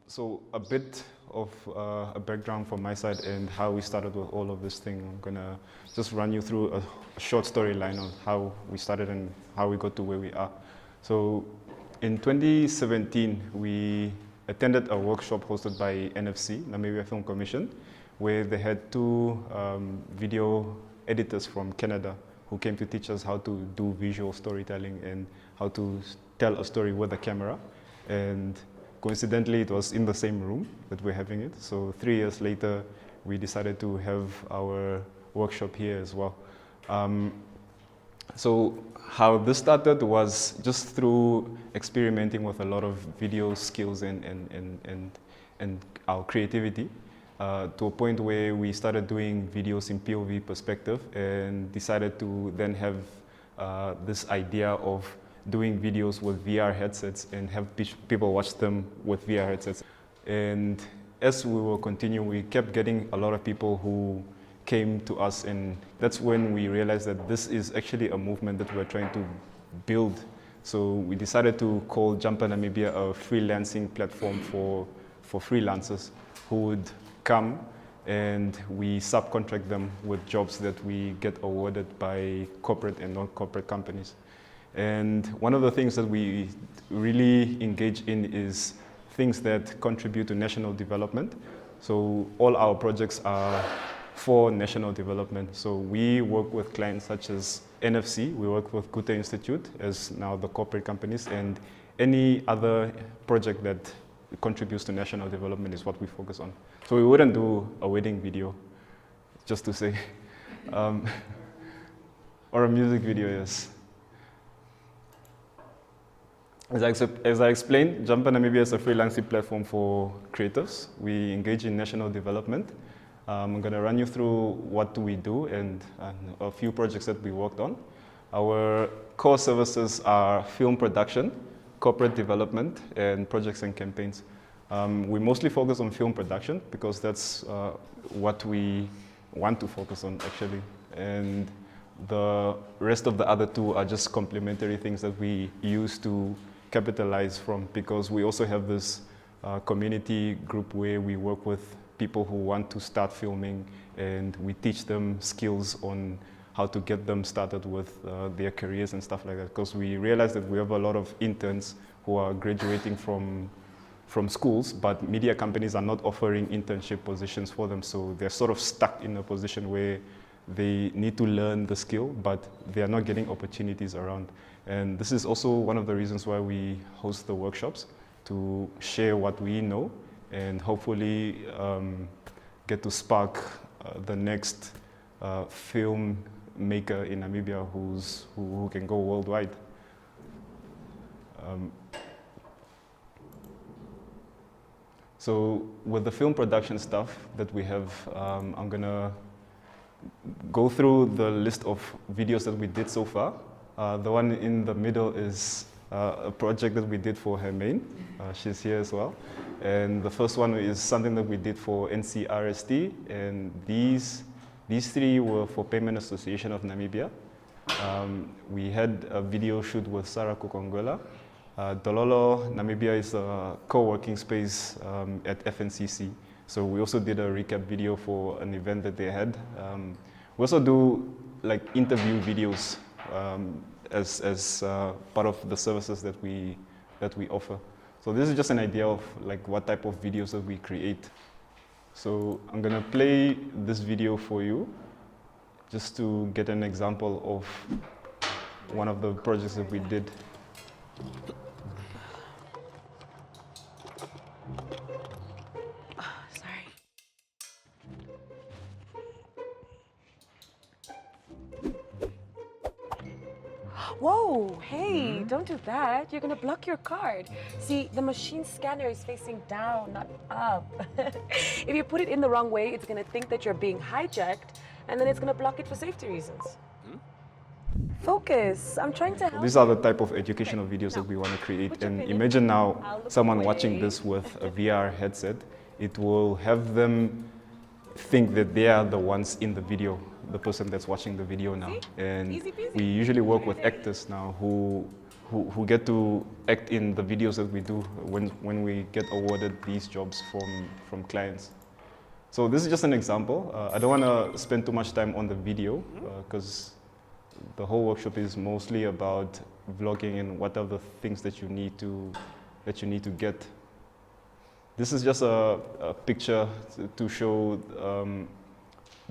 So a bit of a background from my side and how we started with all of this thing. I'm gonna just run you through a short storyline on how we started and how we got to where we are. So in 2017, we attended a workshop hosted by NFC, Namibia Film Commission, where they had two video editors from Canada who came to teach us how to do visual storytelling and how to tell a story with a camera. And coincidentally, it was in the same room that we're having it. So 3 years later, we decided to have our workshop here as well. So how this started was just through experimenting with a lot of video skills and our creativity to a point where we started doing videos in POV perspective and decided to then have this idea of doing videos with VR headsets and have people watch them with VR headsets. And as we were continuing, we kept getting a lot of people who came to us, and that's when we realized that this is actually a movement that we're trying to build. So we decided to call Jumper Namibia a freelancing platform for freelancers who would come and we subcontract them with jobs that we get awarded by corporate and non-corporate companies. And one of the things that we really engage in is things that contribute to national development. So all our projects are for national development. So we work with clients such as NFC, we work with Goethe Institute as now the corporate companies, and any other project that contributes to national development is what we focus on. So we wouldn't do a wedding video, just to say, or a music video, yes. As I explained, Jumper Namibia is a freelancing platform for creatives. We engage in national development. I'm going to run you through what we do and a few projects that we worked on. Our core services are film production, corporate development, and projects and campaigns. We mostly focus on film production because that's what we want to focus on, actually. And the rest of the other two are just complementary things that we use to capitalize from, because we also have this community group where we work with people who want to start filming, and we teach them skills on how to get them started with their careers and stuff like that, because we realize that we have a lot of interns who are graduating from schools, but media companies are not offering internship positions for them, so they're sort of stuck in a position where they need to learn the skill, but they are not getting opportunities around. And this is also one of the reasons why we host the workshops, to share what we know and hopefully get to spark the next filmmaker in Namibia who can go worldwide. So with the film production stuff that we have, I'm gonna go through the list of videos that we did so far. The one in the middle is a project that we did for Hermaine. She's here as well. And the first one is something that we did for NCRST. And these three were for Payment Association of Namibia. We had a video shoot with Sarah Kukongola. Dololo Namibia is a co-working space at FNCC. So we also did a recap video for an event that they had. We also do like interview videos as part of the services that we offer. So this is just an idea of like what type of videos that we create. So I'm gonna play this video for you just to get an example of one of the projects that we did. Whoa, hey, don't do that. You're gonna block your card. See, the machine scanner is facing down, not up. If you put it in the wrong way, it's gonna think that you're being hijacked, and then it's gonna block it for safety reasons. Focus, I'm trying to help. These are the type of educational videos that we want to create. And imagine now someone watching this with a VR headset. It will have them think that they are the ones in the video, the person that's watching the video now. And we usually work with actors now who who get to act in the videos that we do when we get awarded these jobs from clients. So this is just an example. I don't want to spend too much time on the video because the whole workshop is mostly about vlogging and what are the things that you need to get. This is just a picture to show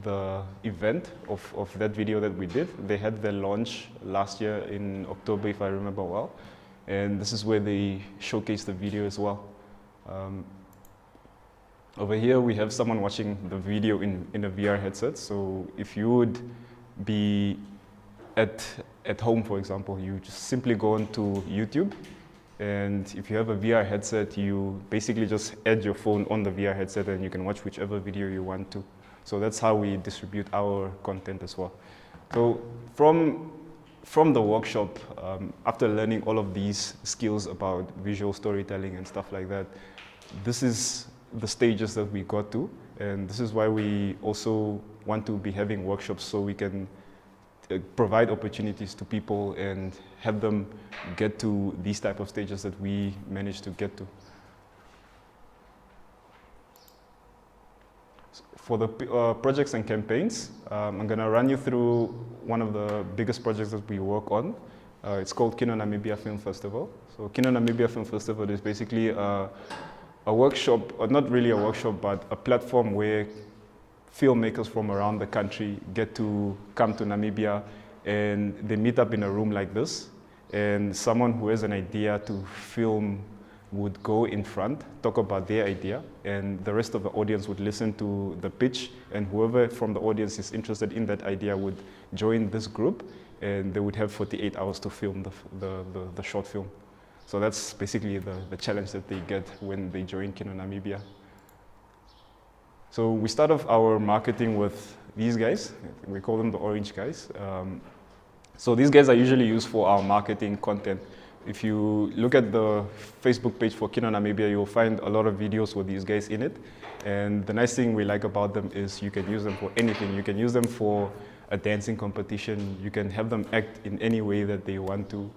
the event of that video that we did. They had their launch last year in October, if I remember well. And this is where they showcased the video as well. Over here, we have someone watching the video in a VR headset. So if you would be at home, for example, you just simply go onto YouTube. And if you have a VR headset, you basically just add your phone on the VR headset and you can watch whichever video you want to. So that's how we distribute our content as well. So from the workshop, after learning all of these skills about visual storytelling and stuff like that, this is the stages that we got to. And this is why we also want to be having workshops so we can provide opportunities to people and have them get to these type of stages that we managed to get to. For the projects and campaigns, I'm going to run you through one of the biggest projects that we work on. It's called Kino Namibian Film Festival. So Kino Namibian Film Festival is basically a workshop, or not really a workshop, but a platform where filmmakers from around the country get to come to Namibia and they meet up in a room like this, and someone who has an idea to film would go in front, talk about their idea, and the rest of the audience would listen to the pitch, and whoever from the audience is interested in that idea would join this group, and they would have 48 hours to film the short film. So that's basically the challenge that they get when they join Kino Namibia. So we start off our marketing with these guys. We call them the orange guys. So these guys are usually used for our marketing content. If you look at the Facebook page for Kino Namibia, you'll find a lot of videos with these guys in it. And the nice thing we like about them is you can use them for anything. You can use them for a dancing competition. You can have them act in any way that they want to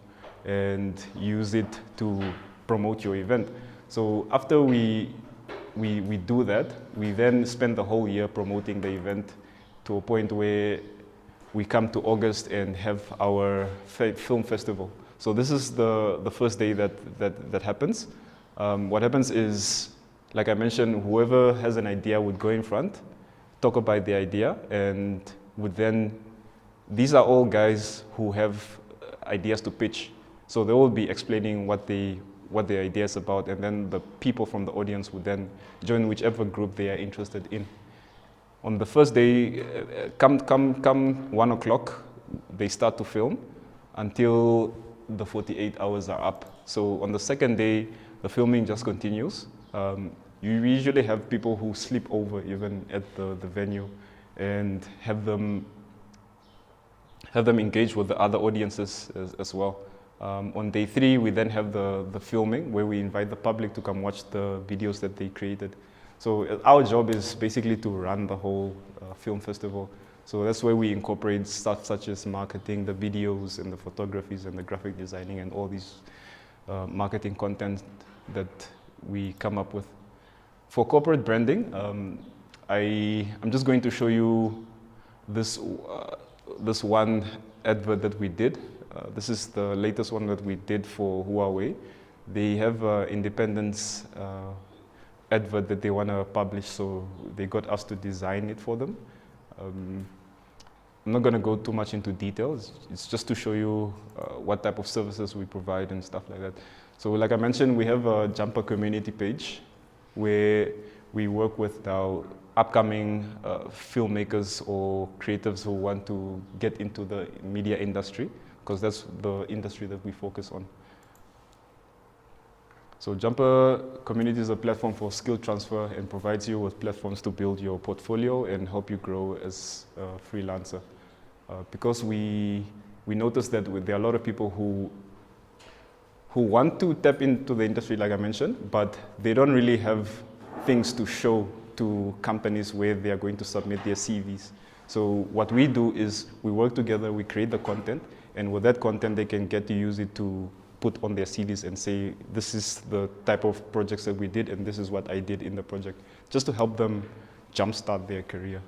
and use it to promote your event. So after we do that, we then spend the whole year promoting the event to a point where we come to August and have our film festival. So this is the first day that happens. What happens is, like I mentioned, whoever has an idea would go in front, talk about the idea, and would then, these are all guys who have ideas to pitch. So they will be explaining what their idea is about, and then the people from the audience would then join whichever group they are interested in. On the first day, come 1 o'clock, they start to film until the 48 hours are up. So on the second day, the filming just continues. You usually have people who sleep over even at the venue and have them engage with the other audiences as well. On day 3, we then have the filming, where we invite the public to come watch the videos that they created. So our job is basically to run the whole film festival. So that's where we incorporate stuff such as marketing, the videos and the photographies and the graphic designing and all these marketing content that we come up with. For corporate branding, I'm just going to show you this one advert that we did. This is the latest one that we did for Huawei. They have an independence advert that they want to publish, so they got us to design it for them. I'm not going to go too much into details. It's just to show you what type of services we provide and stuff like that. So like I mentioned, we have a Jumper community page where we work with our upcoming filmmakers or creatives who want to get into the media industry, because that's the industry that we focus on. So Jumper Community is a platform for skill transfer and provides you with platforms to build your portfolio and help you grow as a freelancer. Because we noticed that there are a lot of people who want to tap into the industry, like I mentioned, but they don't really have things to show to companies where they are going to submit their CVs. So what we do is we work together, we create the content, and with that content they can get to use it to put on their CVs and say, this is the type of projects that we did and this is what I did in the project, just to help them jumpstart their career.